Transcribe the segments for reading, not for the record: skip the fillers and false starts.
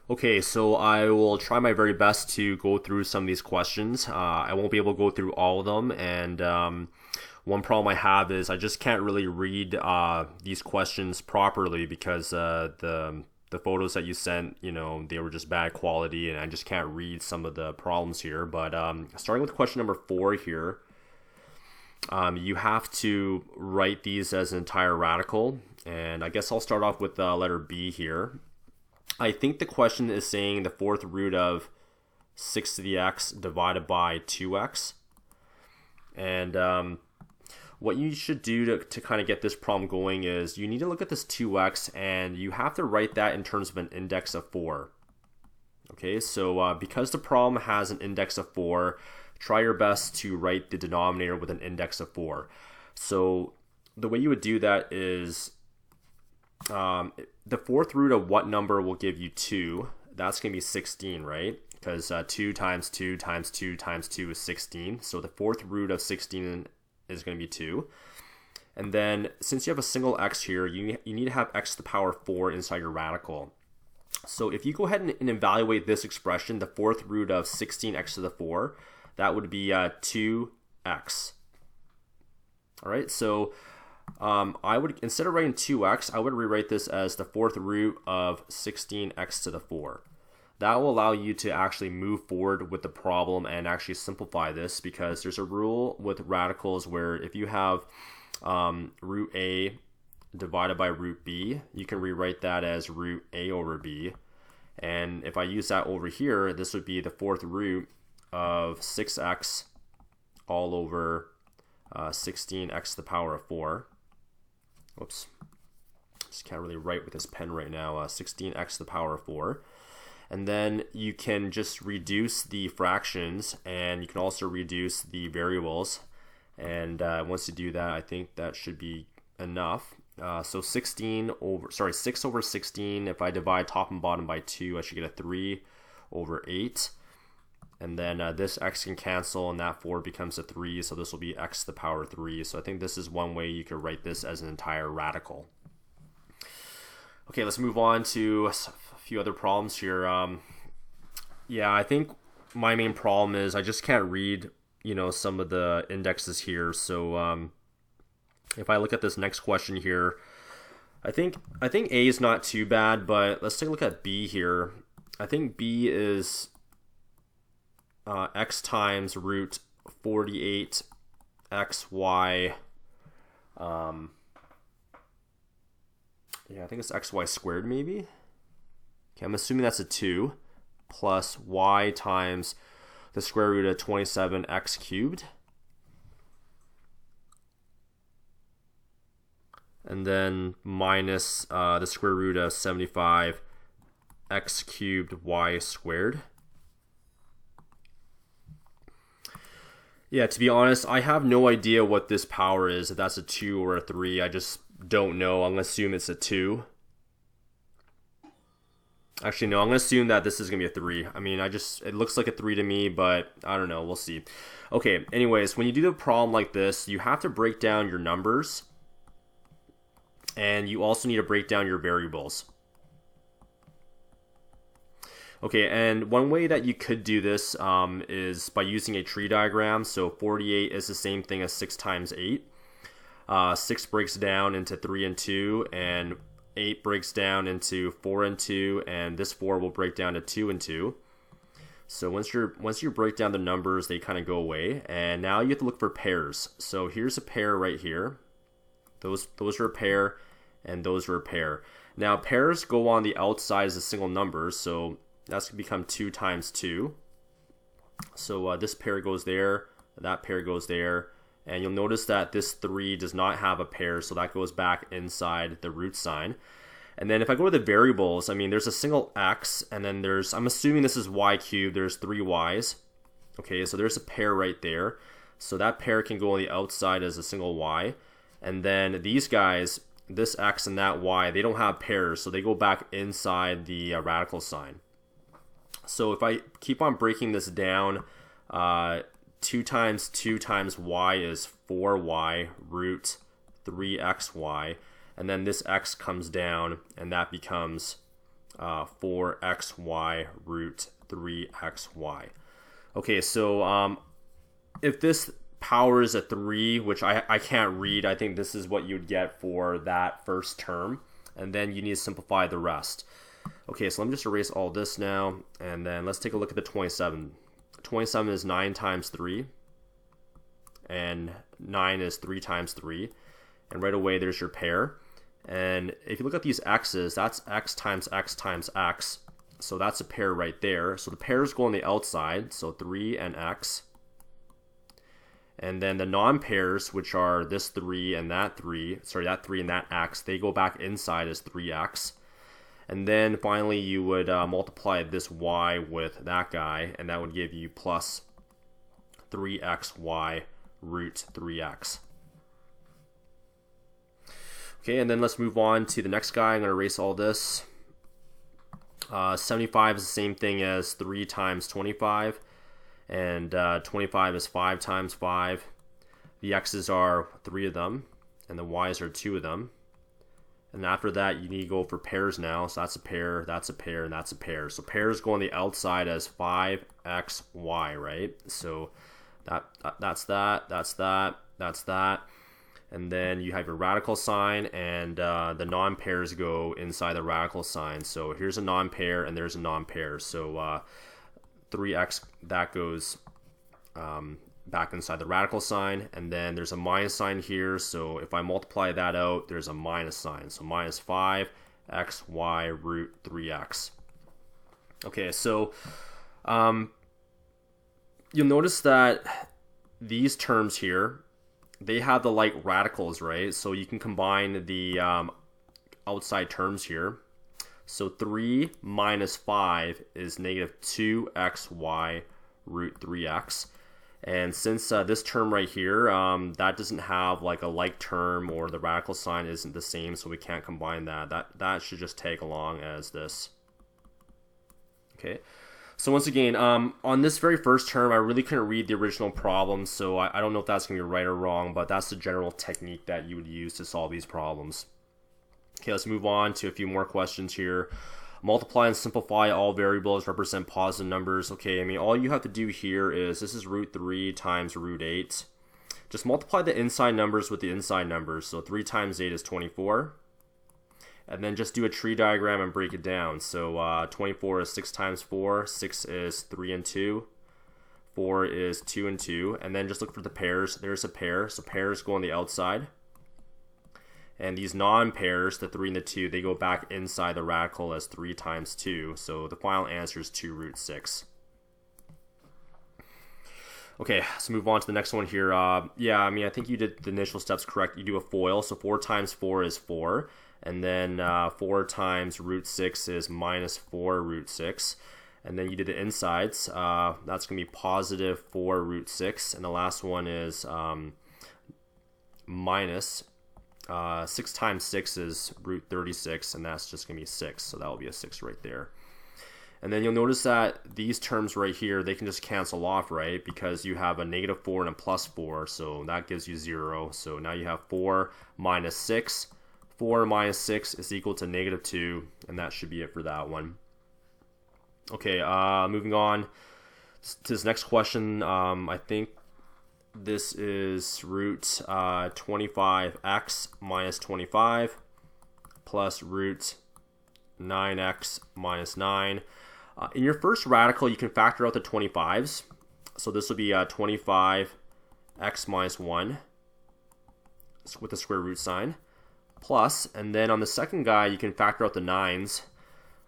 Okay, so I will try my very best to go through some of these questions. I won't be able to go through all of them, and one problem I have is I just can't really read these questions properly because the photos that you sent, they were just bad quality, and I just can't read some of the problems here. But starting with question number 4 here, you have to write these as an entire radical, and I guess I'll start off with letter B here. I think the question is saying the fourth root of 6 to the x divided by 2x. And what you should do to kind of get this problem going is you need to look at this 2x and you have to write that in terms of an index of 4. Okay, so because the problem has an index of 4, try your best to write the denominator with an index of 4. So the way you would do that is the fourth root of what number will give you 2? That's going to be 16, right? Because 2 times 2 times 2 times 2 is 16. So the fourth root of 16 is going to be 2. And then since you have a single x here, you need to have x to the power 4 inside your radical. So if you go ahead and evaluate this expression, the fourth root of 16x to the 4, that would be 2x. All right, so I would, instead of writing 2x, I would rewrite this as the fourth root of 16x to the 4. That will allow you to actually move forward with the problem and actually simplify this, because there's a rule with radicals where if you have root a divided by root b, you can rewrite that as root a over b. And if I use that over here, this would be the fourth root of 6x all over 16x to the power of 4. Whoops, just can't really write with this pen right now. 16x to the power of 4. And then you can just reduce the fractions, and you can also reduce the variables. And once you do that, I think that should be enough. So 6 over 16, if I divide top and bottom by 2, I should get a 3 over 8. And then this x can cancel, and that 4 becomes a 3, so this will be x to the power 3. So I think this is one way you could write this as an entire radical. Okay, let's move on to a few other problems here. Yeah, I think my main problem is I just can't read, some of the indexes here. So if I look at this next question here, I think A is not too bad, but let's take a look at B here. I think B is x times root 48 xy. Yeah, I think it's xy squared maybe. Okay, I'm assuming that's a 2 plus y times the square root of 27x cubed. And then minus the square root of 75 x cubed y squared. Yeah, to be honest, I have no idea what this power is, if that's a 2 or a 3. I just don't know. I'm going to assume it's a 2. Actually, no, I'm going to assume that this is going to be a 3. I mean, it looks like a 3 to me, but I don't know. We'll see. Okay, anyways, when you do the problem like this, you have to break down your numbers, and you also need to break down your variables. Okay, and one way that you could do this is by using a tree diagram. So 48 is the same thing as 6 times 8. 6 breaks down into 3 and 2, and 8 breaks down into 4 and 2, and this 4 will break down to 2 and 2. So once you break down the numbers, they kind of go away, and now you have to look for pairs. So here's a pair right here. Those are a pair, and those are a pair. Now pairs go on the outside as a single number, so that's going to become 2 times 2. So this pair goes there, that pair goes there, and you'll notice that this 3 does not have a pair, so that goes back inside the root sign. And then if I go to the variables, I mean, there's a single x, and then I'm assuming this is y cubed, there's 3 y's. Okay, so there's a pair right there. So that pair can go on the outside as a single y. And then these guys, this x and that y, they don't have pairs, so they go back inside the radical sign. So if I keep on breaking this down, 2 times 2 times y is 4y root 3xy. And then this x comes down, and that becomes 4xy root 3xy. Okay, so if this power is a 3, which I can't read, I think this is what you'd get for that first term. And then you need to simplify the rest. Okay, so let me just erase all this now. And then let's take a look at the 27. 27 is 9 times 3. And 9 is 3 times 3. And right away, there's your pair. And if you look at these x's, that's x times x times x. So that's a pair right there. So the pairs go on the outside, so 3 and x. And then the non-pairs, which are this 3 and that 3, that 3 and that x, they go back inside as 3x. And then finally you would multiply this y with that guy, and that would give you plus 3xy root 3x. Okay, and then let's move on to the next guy. I'm going to erase all this. 75 is the same thing as 3 times 25. And 25 is 5 times 5. The x's are 3 of them, and the y's are 2 of them. And after that, you need to go for pairs now. So that's a pair, that's a pair, and that's a pair. So pairs go on the outside as 5xy, right? So that's that. And then you have your radical sign, and the non-pairs go inside the radical sign. So here's a non-pair, and there's a non-pair. So 3x, that goes back inside the radical sign, and then there's a minus sign here, so if I multiply that out, there's a minus sign, so minus 5xy root 3x. Okay, so you'll notice that these terms here, they have the like radicals, right? So you can combine the outside terms here. So 3 minus 5 is negative 2xy root 3x. And since this term right here, that doesn't have like a like term, or the radical sign isn't the same, so we can't combine that. That should just tag along as this. Okay. So once again, on this very first term, I really couldn't read the original problem, so I don't know if that's going to be right or wrong, but that's the general technique that you would use to solve these problems. Okay, let's move on to a few more questions here. Multiply and simplify all variables, represent positive numbers. Okay, I mean, all you have to do here is, this is root 3 times root 8. Just multiply the inside numbers with the inside numbers. So 3 times 8 is 24. And then just do a tree diagram and break it down. So 24 is 6 times 4. 6 is 3 and 2. 4 is 2 and 2. And then just look for the pairs. There's a pair. So pairs go on the outside. And these non-pairs, the 3 and the 2, they go back inside the radical as 3 times 2. So the final answer is 2 root 6. Okay, let's move on to the next one here. Yeah, I mean, I think you did the initial steps correct. You do a FOIL. So 4 times 4 is 4. And then 4 times root 6 is minus 4 root 6. And then you did the insides. That's going to be positive 4 root 6. And the last one is minus 6 times 6 is root 36, and that's just going to be 6, so that will be a 6 right there. And then you'll notice that these terms right here, they can just cancel off, right? Because you have a negative 4 and a plus 4, so that gives you 0. So now you have 4 minus 6. 4 minus 6 is equal to negative 2, and that should be it for that one. Okay, moving on to this next question. I think this is root 25x minus 25 plus root 9x minus 9. In your first radical, you can factor out the 25s. So this will be 25x minus 1 with the square root sign. Plus, and then on the second guy, you can factor out the 9s.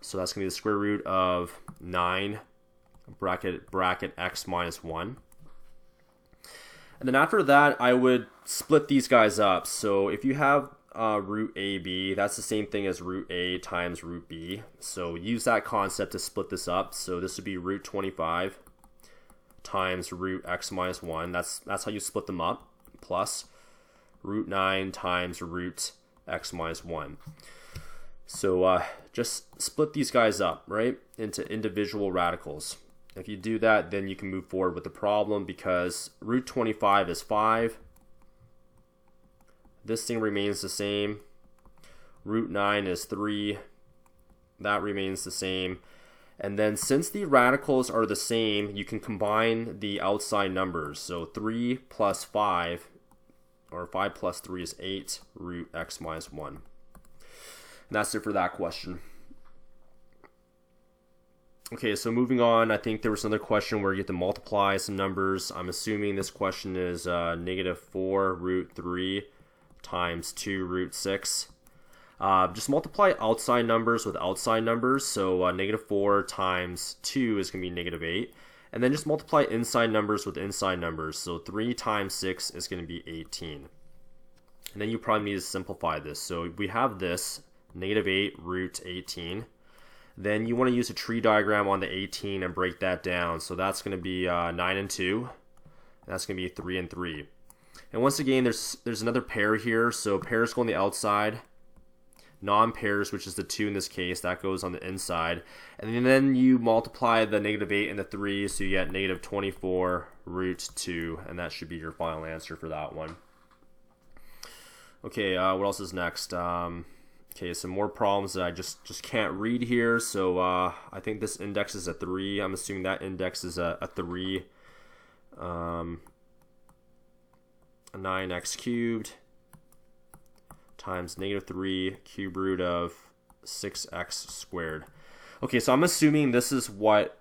So that's going to be the square root of 9 bracket x minus 1. And then after that, I would split these guys up. So if you have root AB, that's the same thing as root A times root B. So use that concept to split this up. So this would be root 25 times root x minus 1. That's how you split them up. Plus root 9 times root x minus 1. So just split these guys up, right, into individual radicals. If you do that, then you can move forward with the problem, because root 25 is 5. This thing remains the same. Root 9 is 3. that remains the same. And then since the radicals are the same, you can combine the outside numbers. So 3 plus 5, or 5 plus 3 is 8 root x minus 1. And that's it for that question. Okay, so moving on, I think there was another question where you get to multiply some numbers. I'm assuming this question is negative 4 root 3 times 2 root 6. Just multiply outside numbers with outside numbers. So negative 4 times 2 is going to be negative 8. And then just multiply inside numbers with inside numbers. So 3 times 6 is going to be 18. And then you probably need to simplify this. So we have this, negative 8 root 18. Then you want to use a tree diagram on the 18 and break that down. So that's going to be 9 and 2. And that's going to be 3 and 3. And once again, there's another pair here. So pairs go on the outside. Non-pairs, which is the 2 in this case, that goes on the inside. And then you multiply the negative 8 and the 3, so you get negative 24 root 2. And that should be your final answer for that one. Okay, what else is next? Okay, some more problems that I just can't read here. So I think this index is a 3. I'm assuming that index is a 3. 9x cubed times negative 3 cube root of 6x squared. Okay, so I'm assuming this is what...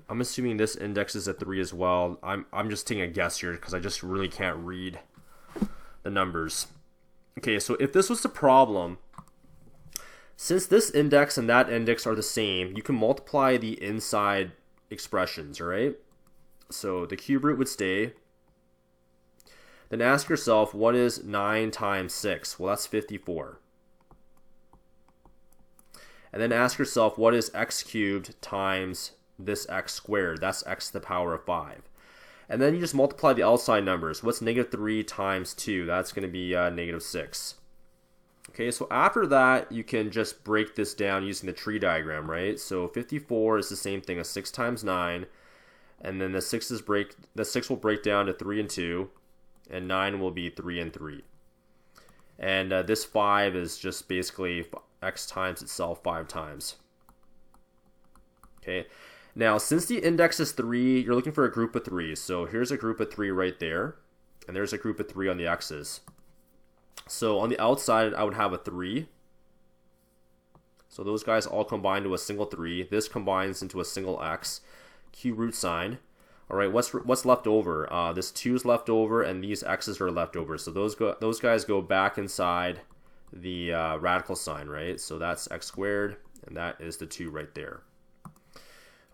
I'm assuming this index is a 3 as well. I'm just taking a guess here because I just really can't read the numbers. Okay, so if this was the problem... Since this index and that index are the same, you can multiply the inside expressions, all right? So the cube root would stay. Then ask yourself, what is 9 times 6? Well, that's 54. And then ask yourself, what is x cubed times this x squared? That's x to the power of 5. And then you just multiply the outside numbers. What's negative 3 times 2? That's going to be negative 6. Okay, so after that, you can just break this down using the tree diagram, right? So 54 is the same thing as 6 times 9, and then the 6 will break down to 3 and 2, and 9 will be 3 and 3. And this 5 is just basically x times itself 5 times. Okay, now since the index is 3, you're looking for a group of 3. So here's a group of 3 right there, and there's a group of 3 on the x's. So on the outside, I would have a 3. So those guys all combine to a single 3. This combines into a single x. Cube root sign. All right, what's left over? This 2 is left over, and these x's are left over. So those guys go back inside the radical sign, right? So that's x squared, and that is the 2 right there.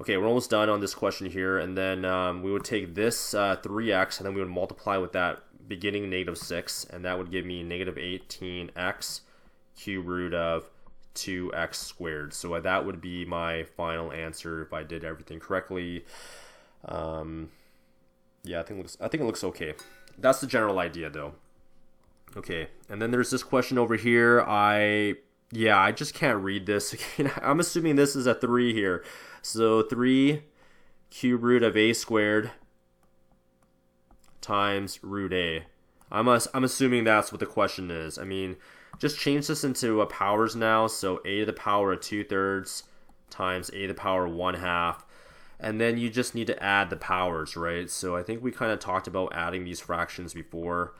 Okay, we're almost done on this question here, and then we would take this 3x, and then we would multiply with that beginning negative 6, and that would give me negative 18x cube root of 2x squared. So that would be my final answer if I did everything correctly. Yeah, I think it looks okay. That's the general idea, though. Okay, and then there's this question over here. I just can't read this. I'm assuming this is a 3 here. So 3 cube root of a squared times root a. I'm assuming that's what the question is. I mean, just change this into a powers now. So a to the power of 2/3 times a to the power of 1/2. And then you just need to add the powers, right? So I think we kind of talked about adding these fractions before.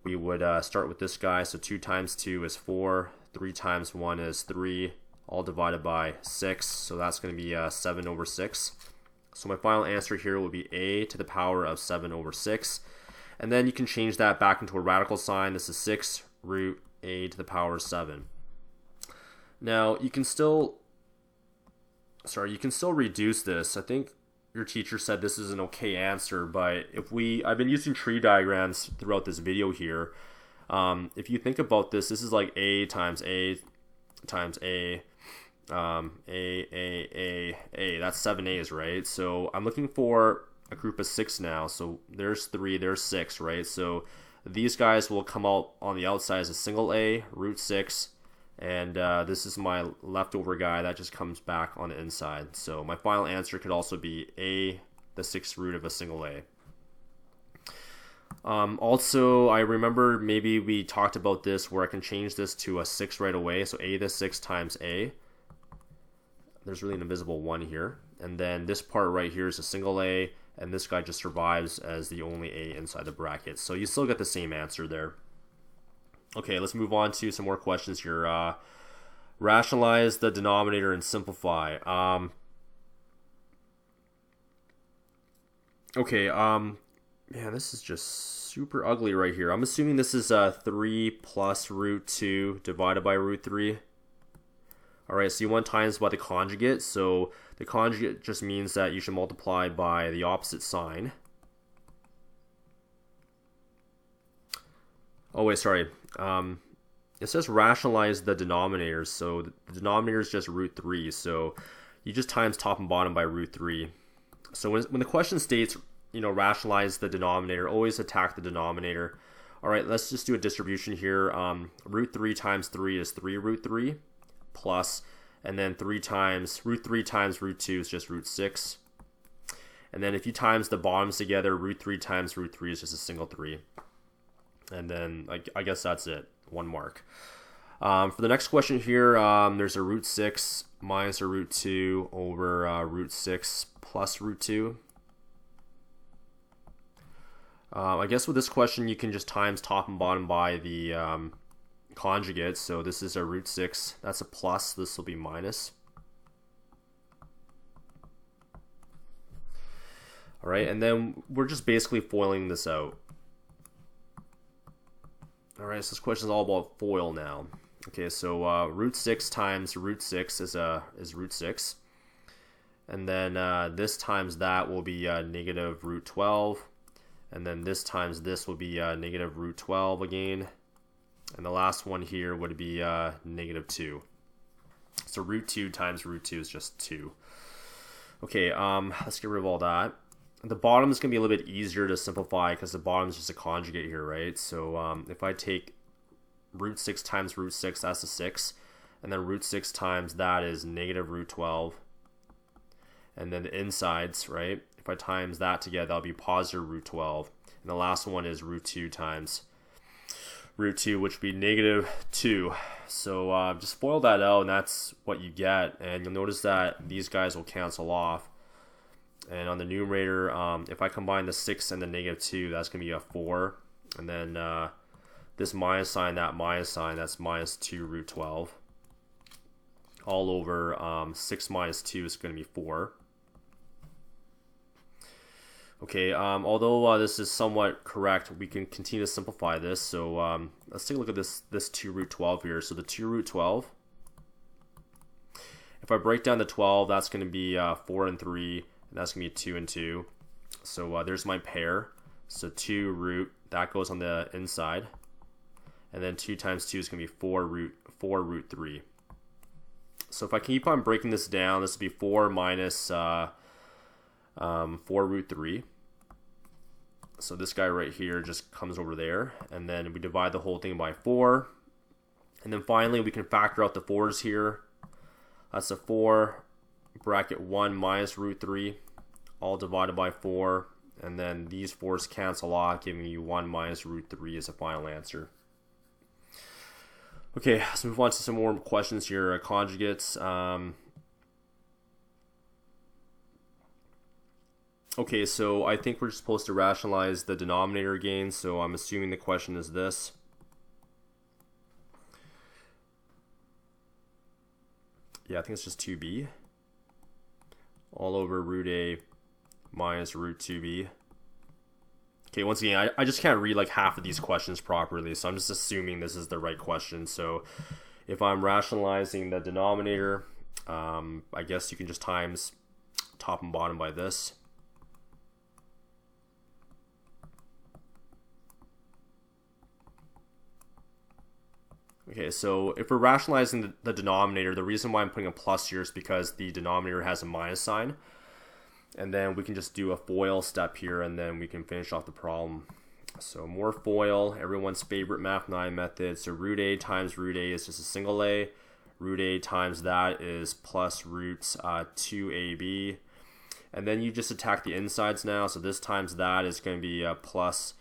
We would start with this guy. So 2 times 2 is 4. 3 times 1 is 3. All divided by 6. So that's going to be 7 over 6. So my final answer here will be a to the power of 7 over 6. And then you can change that back into a radical sign. This is 6 root a to the power of 7. Now, you can still reduce this. I think your teacher said this is an okay answer, but I've been using tree diagrams throughout this video here. If you think about this, this is like a times a times a. That's 7 A's, right? So I'm looking for a group of 6 now. So there's 3, there's 6, right? So these guys will come out on the outside as a single a, root 6, and this is my leftover guy that just comes back on the inside. So my final answer could also be a, the 6th root of a single a. Also, I remember maybe we talked about this where I can change this to a 6 right away. So a to the 6 times a. there's really an invisible 1 here. And then this part right here is a single A, and this guy just survives as the only A inside the bracket. So you still get the same answer there. Okay, let's move on to some more questions here. Rationalize the denominator and simplify. Man, this is just super ugly right here. I'm assuming this is 3 plus root 2 divided by root 3. Alright, so you want times by the conjugate. So the conjugate just means that you should multiply by the opposite sign. Oh wait, sorry. It says rationalize the denominators. So the denominator is just root 3. So you just times top and bottom by root 3. So when the question states, rationalize the denominator, always attack the denominator. Alright, let's just do a distribution here. Root 3 times 3 is 3 root 3. Plus, and then root 3 times root 2 is just root 6. And then if you times the bottoms together, root 3 times root 3 is just a single 3. And then I guess that's it, 1 mark. For the next question here, there's a root 6 minus a root 2 over root 6 plus root 2. I guess with this question, you can just times top and bottom by the conjugate. So this is a root 6, that's a plus, this will be minus. Alright, and then we're just basically foiling this out. Alright, so this question is all about FOIL now. Okay, so root 6 times root 6 is root 6. And then this times that will be negative root 12. And then this times this will be negative root 12 again. And the last one here would be negative 2. So root 2 times root 2 is just 2. Okay, let's get rid of all that. The bottom is going to be a little bit easier to simplify because the bottom is just a conjugate here, right? So if I take root 6 times root 6, that's a 6. And then root 6 times that is negative root 12. And then the insides, right? If I times that together, that'll be positive root 12. And the last one is root 2 times root 2, which would be negative 2. So just FOIL that out, and that's what you get. And you'll notice that these guys will cancel off. And on the numerator, if I combine the 6 and the negative 2, that's going to be a 4. And then this minus sign, that's minus 2 root 12. All over 6 minus 2 is going to be 4. Okay, although this is somewhat correct, we can continue to simplify this. So let's take a look at this 2 root 12 here. So the 2 root 12, if I break down the 12, that's going to be 4 and 3, and that's going to be 2 and 2. So there's my pair. So 2 root, that goes on the inside. And then 2 times 2 is going to be 4 root 3. So if I keep on breaking this down, this would be 4 minus 4 root 3. So this guy right here just comes over there, and then we divide the whole thing by 4. And then finally we can factor out the 4's here. That's a 4 bracket 1 minus root 3, all divided by 4. And then these 4's cancel off, giving you 1 minus root 3 as a final answer. Okay, let's move on to some more questions here. Conjugates. Okay, so I think we're supposed to rationalize the denominator again, so I'm assuming the question is this. Yeah, I think it's just 2b. All over root a minus root 2b. Okay, once again, I just can't read like half of these questions properly, so I'm just assuming this is the right question. So if I'm rationalizing the denominator, I guess you can just times top and bottom by this. Okay, so if we're rationalizing the denominator, the reason why I'm putting a plus here is because the denominator has a minus sign. And then we can just do a FOIL step here, and then we can finish off the problem. So more FOIL, everyone's favorite Math 9 method. So root a times root a is just a single a. Root a times that is plus root 2ab. And then you just attack the insides now. So this times that is going to be plus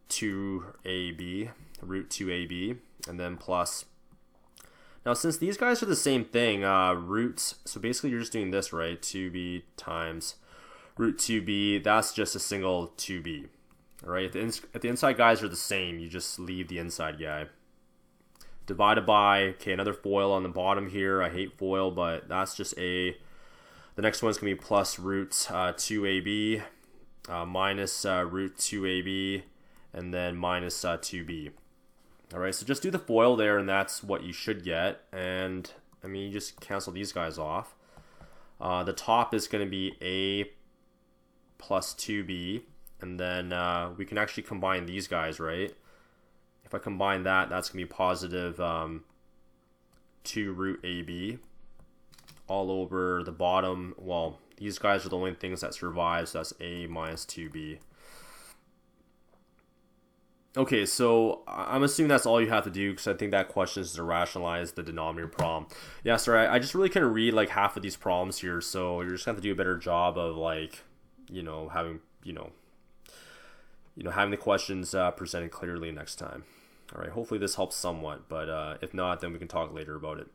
2ab, root 2ab. And then plus Now, since these guys are the same thing, roots, so basically you're just doing this, right? 2b times root 2b, that's just a single 2b. All right, if the inside guys are the same, you just leave the inside guy. Divided by, okay, another FOIL on the bottom here. I hate FOIL, but that's just a, the next one's going to be plus root 2ab minus root 2ab, and then minus 2b. All right, so just do the FOIL there, and that's what you should get. And, I mean, you just cancel these guys off. The top is going to be a plus 2b, and then we can actually combine these guys, right? If I combine that, that's going to be positive 2 root ab all over the bottom. Well, these guys are the only things that survive, so that's a minus 2b. Okay, so I'm assuming that's all you have to do, because I think that question is to rationalize the denominator problem. Yeah, sorry, I just really couldn't read like half of these problems here, so you're just going to have to do a better job of like, having, having the questions presented clearly next time. All right, hopefully this helps somewhat, but if not, then we can talk later about it.